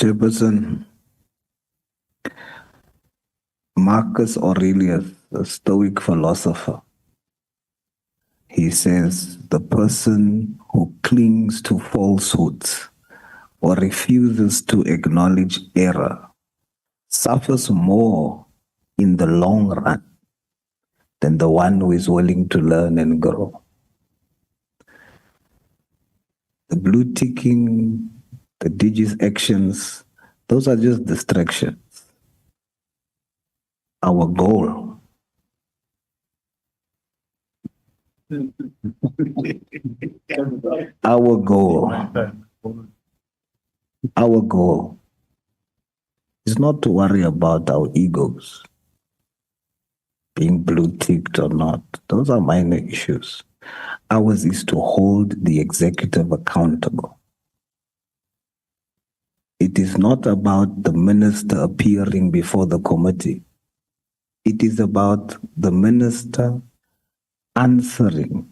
Chairperson, Marcus Aurelius, a Stoic philosopher, he says, the person who clings to falsehoods or refuses to acknowledge error suffers more in the long run than the one who is willing to learn and grow. The blue ticking, the digis actions, those are just distractions. Our goal our goal is not to worry about our egos being blue ticked or not. Those are minor issues. Ours is to hold the executive accountable. It is not about the minister appearing before the committee. It is about the minister answering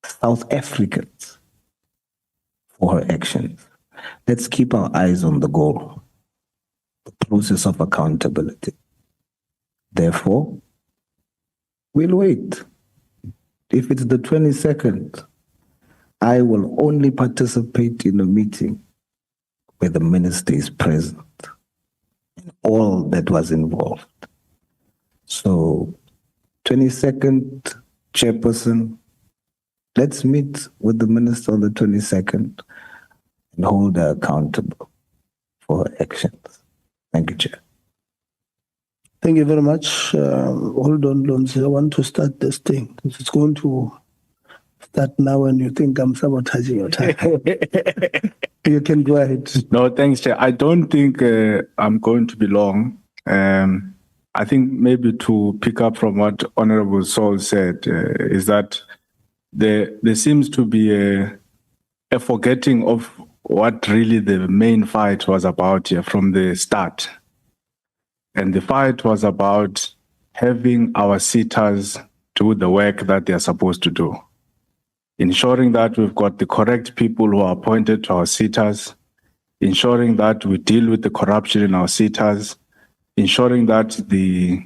South Africans for her actions. Let's keep our eyes on the goal, the process of accountability. Therefore, we'll wait. If it's the 22nd, I will only participate in a meeting where the minister is present and all that was involved. So, 22nd, Chairperson, let's meet with the minister on the 22nd and hold her accountable for her actions. Thank you, Chair. Thank you very much. Hold on, Lonzi. I want to start this thing. It's going to start now when you think I'm sabotaging your time. You can go ahead. No, thanks, Chair. I don't think I'm going to be long. I think maybe to pick up from what Honorable Sauls said is that there seems to be a forgetting of what really the main fight was about here from the start. And the fight was about having our sitters do the work that they are supposed to do. Ensuring that we've got the correct people who are appointed to our sitters, ensuring that we deal with the corruption in our sitters, ensuring that the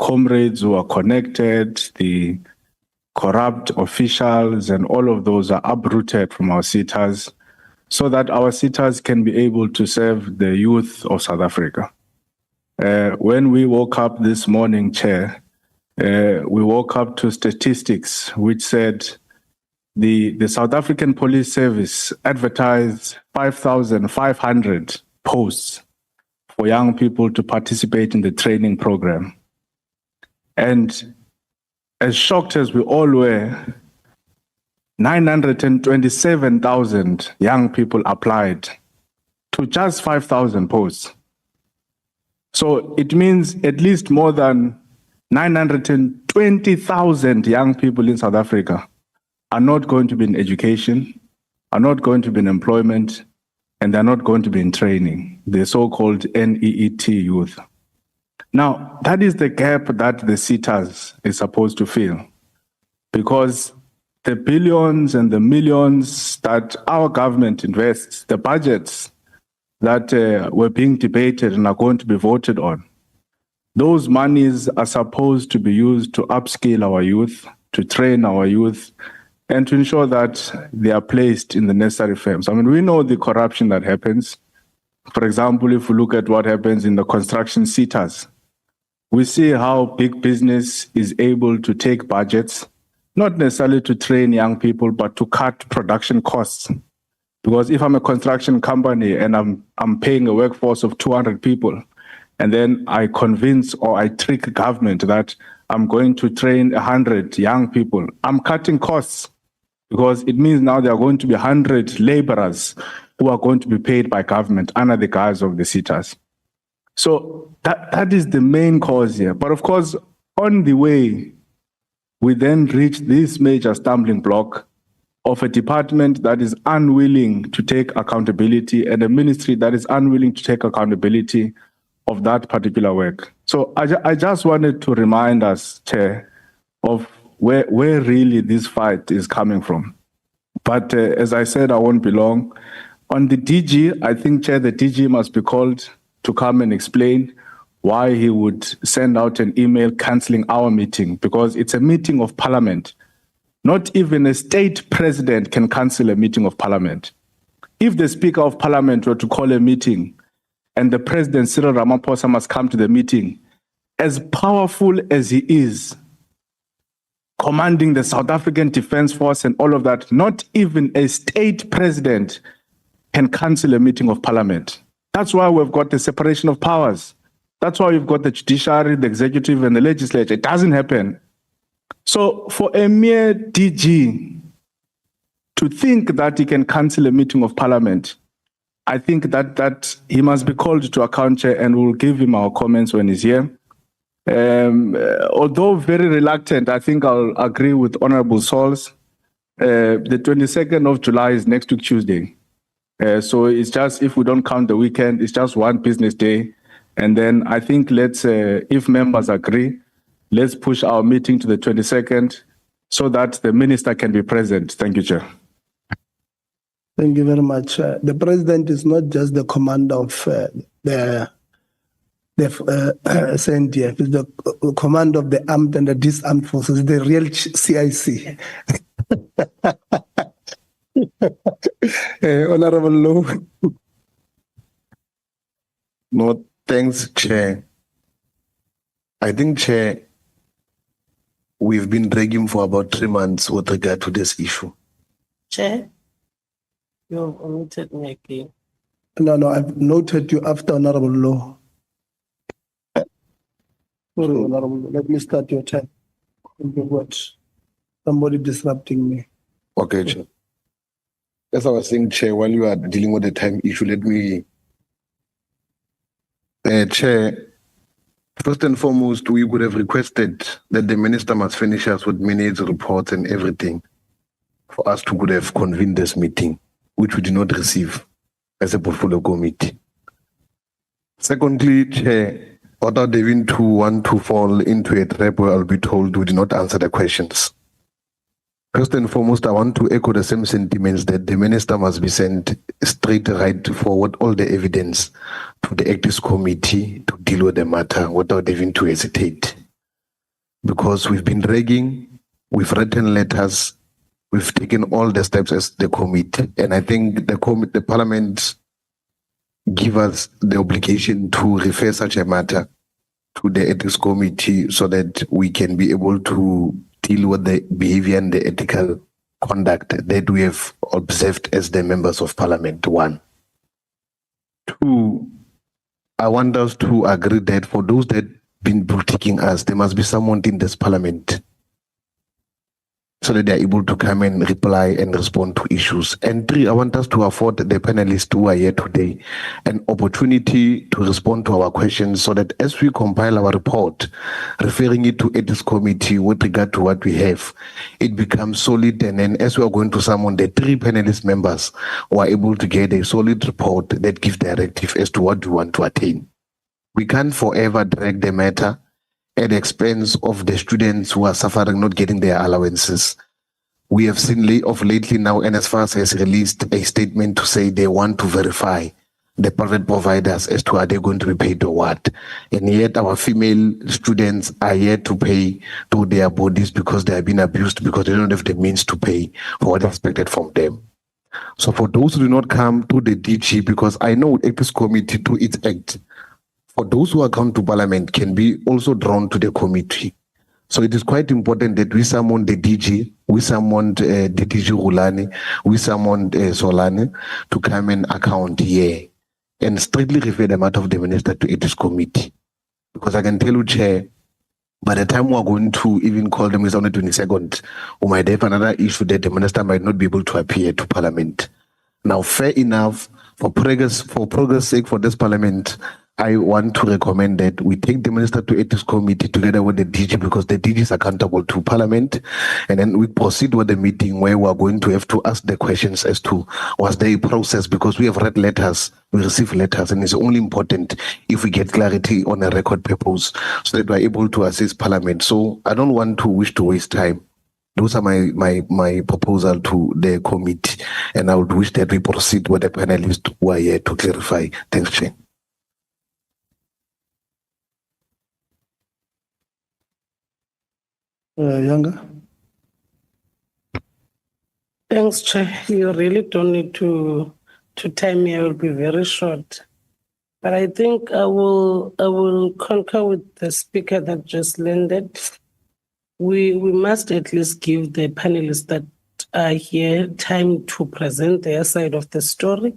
comrades who are connected, the corrupt officials and all of those are uprooted from our sitters so that our sitters can be able to serve the youth of South Africa. When we woke up this morning, Chair, we woke up to statistics which said the South African Police Service advertised 5,500 posts for young people to participate in the training program. And as shocked as we all were, 927,000 young people applied to just 5,000 posts. So it means at least more than 920,000 young people in South Africa are not going to be in education, are not going to be in employment, and they're not going to be in training, the so-called NEET youth. Now, that is the gap that the sitters is supposed to fill, because the billions and the millions that our government invests, the budgets that were being debated and are going to be voted on, those monies are supposed to be used to upskill our youth, to train our youth, and to ensure that they are placed in the necessary firms. I mean, we know the corruption that happens. For example, if we look at what happens in the construction sitters, we see how big business is able to take budgets, not necessarily to train young people, but to cut production costs. Because if I'm a construction company and I'm paying a workforce of 200 people, and then I convince or I trick government that I'm going to train 100 young people, I'm cutting costs, because it means now there are going to be 100 laborers who are going to be paid by government under the guise of the sitters. So that is the main cause here. But of course, on the way, we then reach this major stumbling block of a department that is unwilling to take accountability and a ministry that is unwilling to take accountability of that particular work. So I just wanted to remind us, Chair, of where really this fight is coming from. But as I said, I won't be long. On the DG, I think, Chair, the DG must be called to come and explain why he would send out an email cancelling our meeting, because it's a meeting of Parliament. Not even a state president can cancel a meeting of Parliament. If the Speaker of Parliament were to call a meeting and the President, Cyril Ramaphosa, must come to the meeting, as powerful as he is, commanding the South African Defence Force and all of that, not even a state president can cancel a meeting of Parliament. That's why we've got the separation of powers. That's why we've got the judiciary, the executive, and the legislature. It doesn't happen. So for a mere DG to think that he can cancel a meeting of Parliament, I think that he must be called to account, Chair, and we'll give him our comments when he's here. Although very reluctant, I think I'll agree with Honorable Sauls. The 22nd of July is next week, Tuesday. So it's just, if we don't count the weekend, it's just one business day. And then I think let's, if members agree, let's push our meeting to the 22nd so that the minister can be present. Thank you, Chair. Thank you very much. The president is not just the commander of the SNDF, he's the commander of the armed and the disarmed forces, the real CIC. Honorable Low. No, thanks, Chair. I think, Chair, we've been dragging for about 3 months with regard to this issue. Chair, you've omitted me again. No, I've noted you after Honorable Law. Sorry, Honorable Law. Let me start your time. What? Somebody disrupting me. Okay, Chair. As I was saying, Chair, while you are dealing with the time issue, let me... Chair, first and foremost, we would have requested that the minister must finish us with minutes, reports, and everything for us to could have convened this meeting, which we did not receive as a portfolio committee. Secondly, Chair, without even to want to fall into a trap where I'll be told we did not answer the questions. First and foremost, I want to echo the same sentiments that the minister must be sent straight right forward all the evidence to the Ethics Committee to deal with the matter without even to hesitate. Because we've been dragging, we've written letters, we've taken all the steps as the committee, and I think the Parliament give us the obligation to refer such a matter to the Ethics Committee so that we can be able to deal with the behavior and the ethical conduct that we have observed as the members of Parliament. 1. 2, I want us to agree that for those that been critiquing us, there must be someone in this Parliament so that they are able to come and reply and respond to issues. And 3, I want us to afford the panelists who are here today an opportunity to respond to our questions so that as we compile our report, referring it to Ethics Committee with regard to what we have, it becomes solid. And then as we are going to summon the 3 panelist members who are able to get a solid report that gives directive as to what we want to attain. We can't forever drag the matter at the expense of the students who are suffering, not getting their allowances. We have seen lately now, NSFAS has released a statement to say they want to verify the private providers as to are they going to be paid or what. And yet our female students are yet to pay to their bodies because they have been abused, because they don't have the means to pay for what is expected from them. So for those who do not come to the DG, because I know Ethics Committee to its act, for those who are come to Parliament can be also drawn to the committee. So it is quite important that we summon the DG, we summoned the DG Rulani, we summoned Solani to come and account here and strictly refer the matter of the minister to Ethics Committee. Because I can tell you, Chair, by the time we are going to even call the minister on the 22nd, we might have another issue that the minister might not be able to appear to Parliament. Now, fair enough, for progress sake for this Parliament, I want to recommend that we take the Minister to Ethics Committee together with the DG, because the DG is accountable to Parliament, and then we proceed with the meeting where we are going to have to ask the questions as to was there a process, because we have read letters, we receive letters, and it's only important if we get clarity on a record purpose so that we are able to assist Parliament. So I don't want to wish to waste time. Those are my proposal to the committee, and I would wish that we proceed with the panelists who are here to clarify. Thanks, Chair. Younger. Thanks, Chair. You really don't need to time me. I will be very short. But I think I will concur with the speaker that just landed. We must at least give the panelists that are here time to present their side of the story.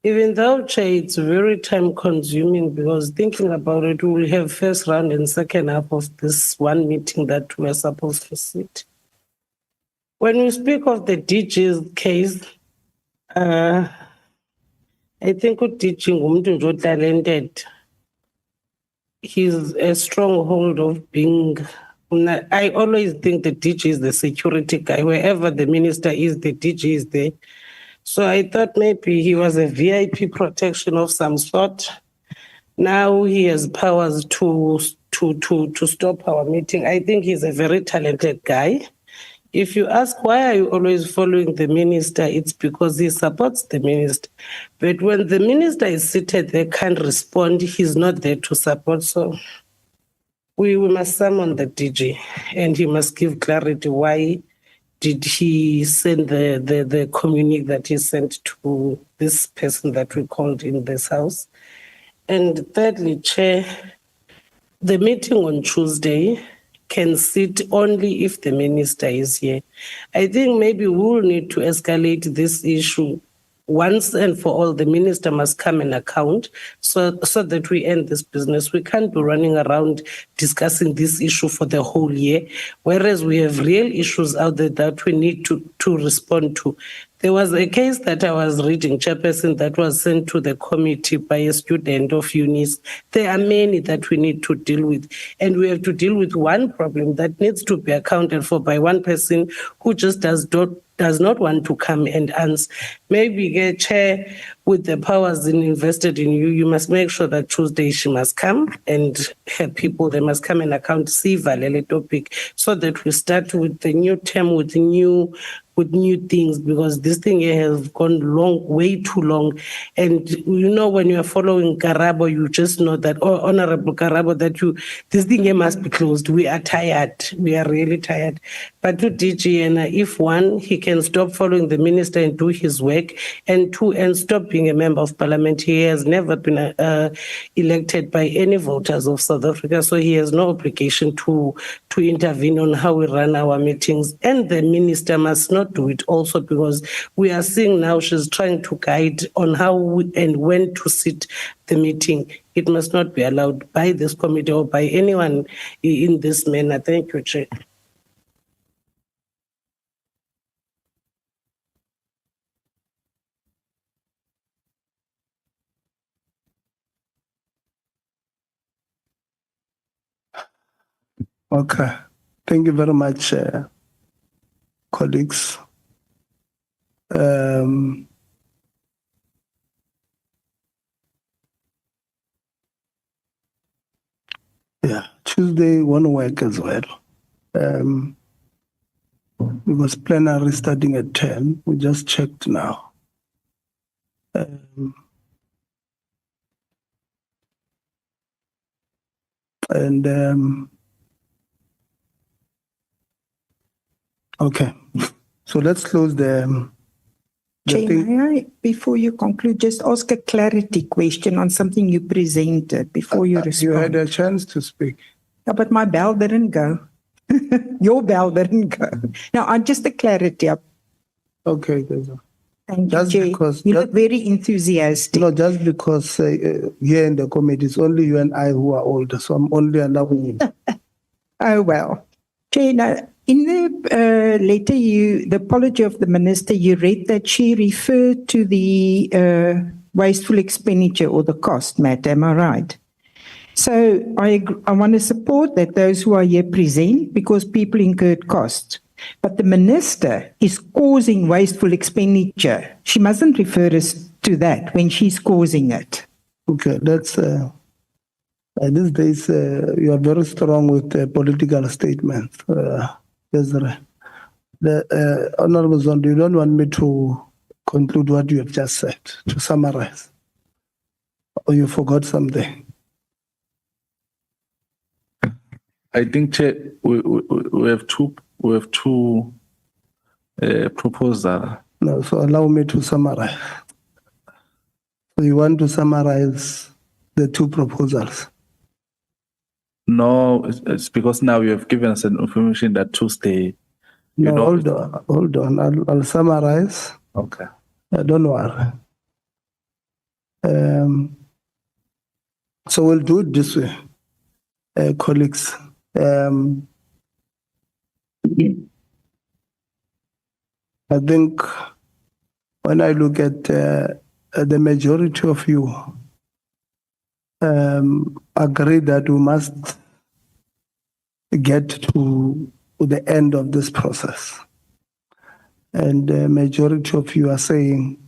Even though, Chair, it's very time consuming because thinking about it, we will have first round and second half of this one meeting that we are supposed to sit. When we speak of the DG's case, I think DG ngumuntu nje talented. He's a stronghold of being. I always think the DG is the security guy. Wherever the minister is, the DG is there. So I thought maybe he was a VIP protection of some sort. Now he has powers to stop our meeting. I think he's a very talented guy. If you ask why are you always following the minister, it's because he supports the minister. But when the minister is seated there, can't respond, he's not there to support. So we must summon the DG and he must give clarity why did he send the communique that he sent to this person that we called in this house. And thirdly, Chair, the meeting on Tuesday can sit only if the minister is here. I think maybe we will need to escalate this issue once and for all. The minister must come and account so that we end this business. We can't be running around discussing this issue for the whole year, whereas we have real issues out there that we need to respond to. There was a case that I was reading, Chairperson, that was sent to the committee by a student of UNIS. There are many that we need to deal with, and we have to deal with one problem that needs to be accounted for by one person who just does not want to come and answer. Maybe, Chair, with the powers invested in you, you must make sure that Tuesday she must come and her people, they must come and account, see Valele topic, so that we start with the new term, with new things, because this thing here has gone long, way too long. And you know, when you are following Karabo, you just know that, Honorable Karabo, that this thing here must be closed. We are tired. We are really tired. But to DG, and if one, he can stop following the minister and do his work, and two, and stop being a member of parliament. He has never been elected by any voters of South Africa, so he has no obligation to intervene on how we run our meetings. And the minister must not do it also, because we are seeing now she's trying to guide on how and when to sit the meeting. It must not be allowed by this committee or by anyone in this manner. Thank you, Chair. Okay. Thank you very much, colleagues. Yeah, Tuesday won't work as well. Because plenary is starting at 10. We just checked now. Okay, so let's close the Chair, thing. may I, before you conclude, just ask a clarity question on something you presented before you respond? You had a chance to speak. Yeah, but my bell didn't go. Your bell didn't go. Now, just a clarity. Okay, Gaza. Thank Just you, Chair. because- You look very enthusiastic. No, just because here in the committee, it's only you and I who are older, so I'm only allowing you. Oh, well. Chair, now, in the letter, the apology of the minister, you read that she referred to the wasteful expenditure or the cost matter. Am I right? So I want to support that those who are here present, because people incurred costs. But the minister is causing wasteful expenditure. She mustn't refer us to that when she's causing it. Okay, that's these days you are very strong with political statements, Desiree. Honorable Zondo, you don't want me to conclude what you have just said, to summarize, or you forgot something? I think, Chair, we have two proposals. No, so allow me to summarize. So you want to summarize the two proposals? No, it's because now you have given us an information that Tuesday. No, don't- hold on. I'll summarize. Okay. Don't worry. So we'll do it this way, colleagues. I think when I look at the majority of you agree that we must get to the end of this process. And the majority of you are saying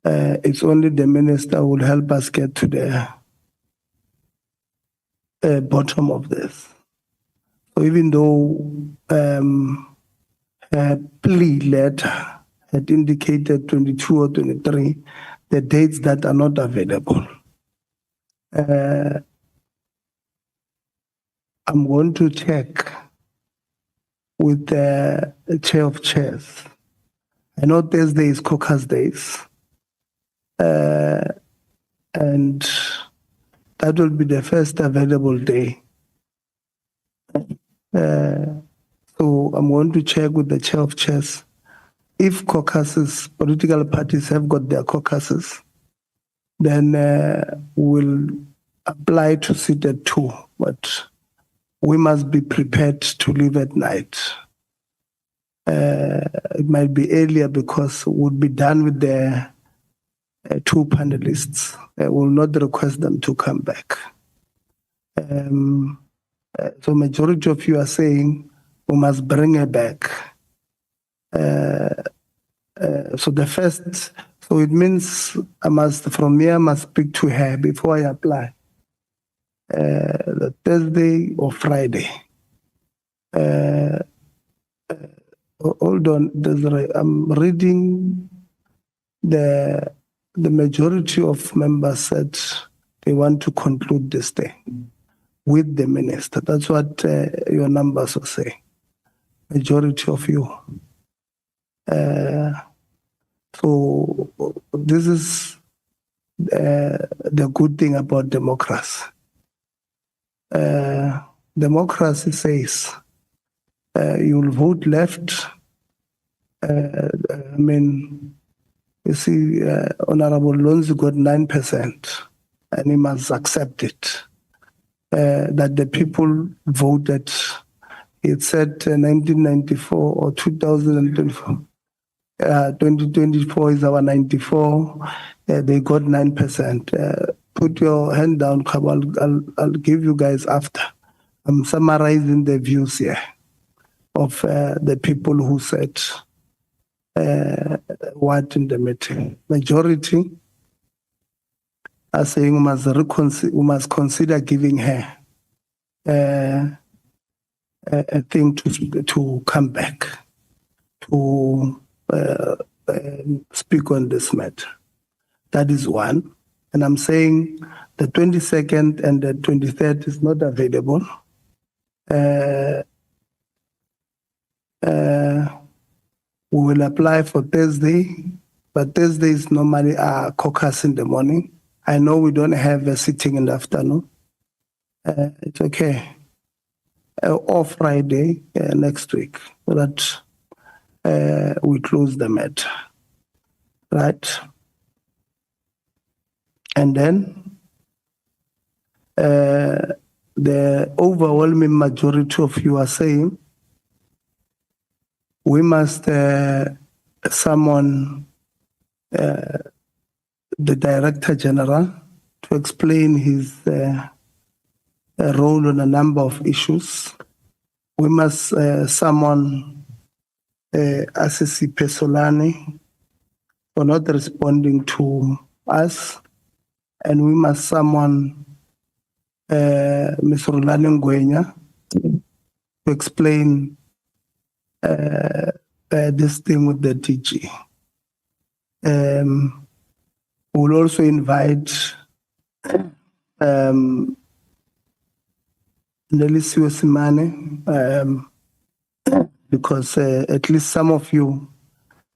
it's only the minister who will help us get to the bottom of this. So even though a plea letter had indicated 22 or 23, the dates that are not available, I'm going to check with the chair of chairs. I know Thursday is caucus days, and that will be the first available day. So I'm going to check with the chair of chairs. If caucuses, political parties have got their caucuses, then we'll apply to sit at 2, but we must be prepared to leave at night. It might be earlier because we'll be done with the 2 panelists. We'll not request them to come back. So majority of you are saying we must bring her back. So the first, so it means from here I must speak to her before I apply. The Thursday or Friday. Hold on, I'm reading the majority of members said they want to conclude this thing with the minister. That's what your numbers are saying. Majority of you. So this is the good thing about democracy. Democracy says you'll vote left. You see, Honorable Lonzi got 9%, and he must accept it. That the people voted, it said 1994 or 2024. 2024 is our 94. They got 9%. Put your hand down, I'll give you guys after. I'm summarizing the views here of the people who said what in the meeting. Majority are saying we must consider giving her a thing to come back to speak on this matter. That is one. And I'm saying the 22nd and the 23rd is not available. We will apply for Thursday, but Thursday is normally a caucus in the morning. I know we don't have a sitting in the afternoon. It's okay. Or Friday next week, so that we close the matter. Right? And then the overwhelming majority of you are saying we must summon the Director General to explain his role on a number of issues. We must summon Assisi Pesolani for not responding to us, and we must summon Ms. Rulani Ngwenya to explain this thing with the DG. We'll also invite Nelisiwe Simane, because at least some of you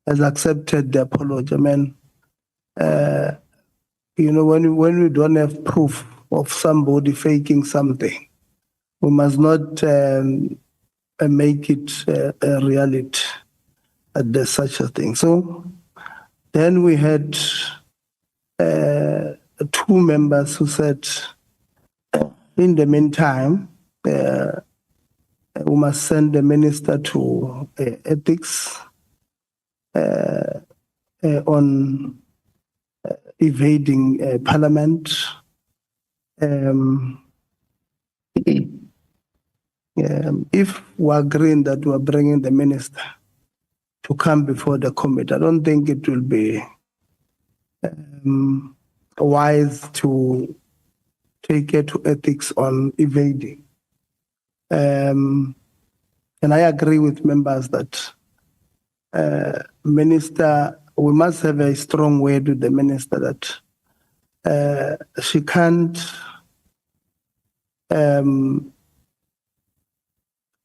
has accepted the apology. I mean, when we don't have proof of somebody faking something, we must not make it a reality that there's such a thing. So then we had 2 members who said, in the meantime, we must send the minister to ethics on evading parliament. If we're agreeing that we're bringing the minister to come before the committee, I don't think it will be wise to take it to ethics on evading. And I agree with members that minister, we must have a strong word with the minister that she can't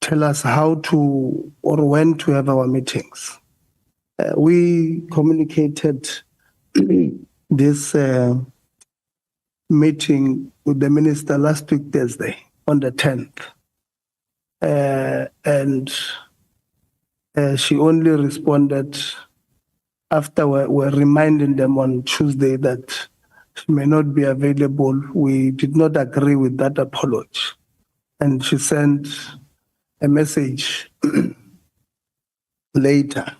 tell us how to or when to have our meetings. We communicated this meeting with the minister last week, Thursday, on the 10th. And she only responded after we're reminding them on Tuesday that she may not be available. We did not agree with that apology. And she sent a message later,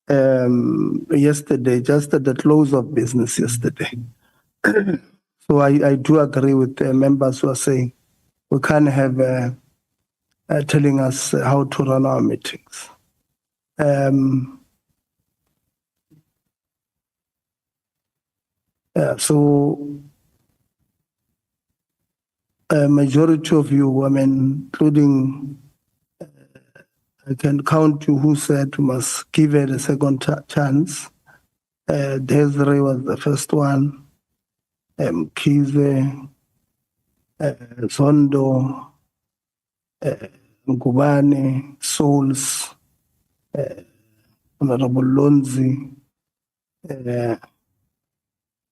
yesterday, just at the close of business yesterday. So I do agree with the members who are saying we can't have telling us how to run our meetings. So a majority of you, I mean, including, I can count you who said we must give it a second chance. Desiree was the first one. Kize, Zondo, Ngubane, Sauls, Honorable Lonzi,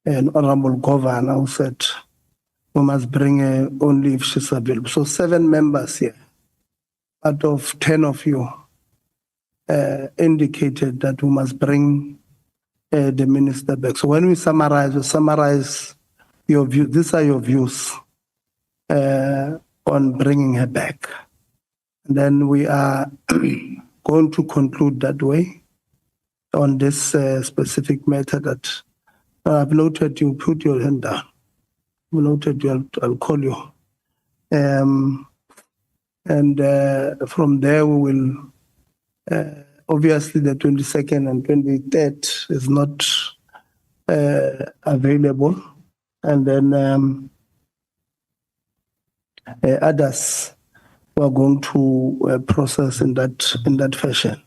and Honorable Governor who said we must bring her only if she's available. So 7 members here out of 10 of you indicated that we must bring the minister back. So when we summarize your view. These are your views on bringing her back. And then we are going to conclude that way on this specific matter that I've noted you put your hand down. I've noted you, I'll call you. And from there we will, obviously the 22nd and 23rd is not available. And then others we are going to process in that fashion.